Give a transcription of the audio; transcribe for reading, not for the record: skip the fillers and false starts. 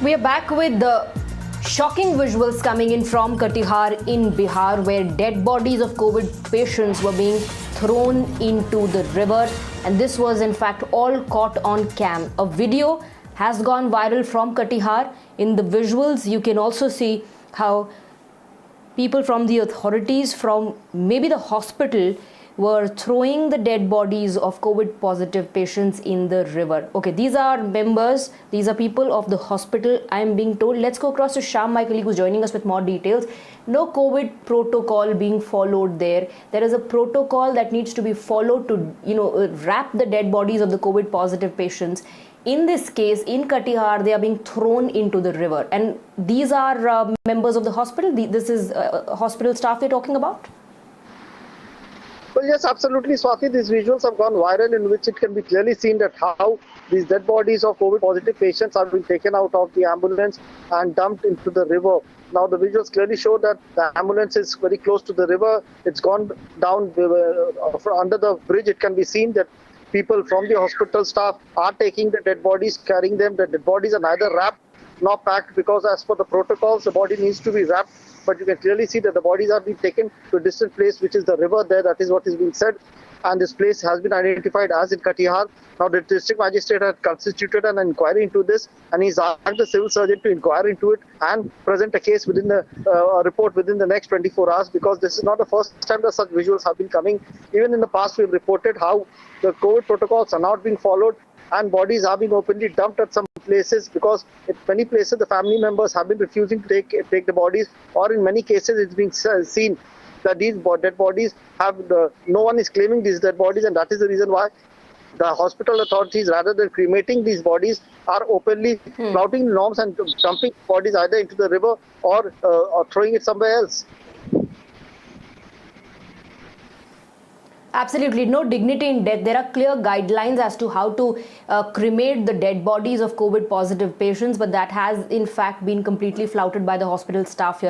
We are back with the shocking visuals coming in from Katihar in Bihar, where dead bodies of COVID patients were being thrown into the river. And this was in fact all caught on cam. A video has gone viral from Katihar. In the visuals, you can also see how people from the authorities, from maybe the hospital, were throwing the dead bodies of COVID positive patients in the river. Okay, these are members, these are people of the hospital, I am being told. Let's go across to Sham, my colleague, who's joining us with more details. No COVID protocol being followed there. There is a protocol that needs to be followed to, wrap the dead bodies of the COVID positive patients. In this case, in Katihar, they are being thrown into the river. And these are members of the hospital. This is hospital staff they're talking about? Well, yes, absolutely, Swati. These visuals have gone viral, in which it can be clearly seen that how these dead bodies of COVID-positive patients are being taken out of the ambulance and dumped into the river. Now, the visuals clearly show that the ambulance is very close to the river. It's gone down under the bridge. It can be seen that people from the hospital staff are taking the dead bodies, carrying them. The dead bodies are neither wrapped nor packed, because as per the protocols, the body needs to be wrapped. But you can clearly see that the bodies are being taken to a distant place, which is the river there. That is what is being said. And this place has been identified as in Katihar. Now, the district magistrate has constituted an inquiry into this, and he's asked the civil surgeon to inquire into it and present a case within the report within the next 24 hours, because this is not the first time that such visuals have been coming. Even in the past, we've reported how the COVID protocols are not being followed, and bodies are being openly dumped at some places, because in many places the family members have been refusing to take the bodies, or in many cases it's being seen that these dead bodies no one is claiming these dead bodies, and that is the reason why the hospital authorities, rather than cremating these bodies, are openly flouting norms and dumping bodies either into the river or throwing it somewhere else. Absolutely, no dignity in death. There are clear guidelines as to how to cremate the dead bodies of COVID positive patients, but that has in fact been completely flouted by the hospital staff here.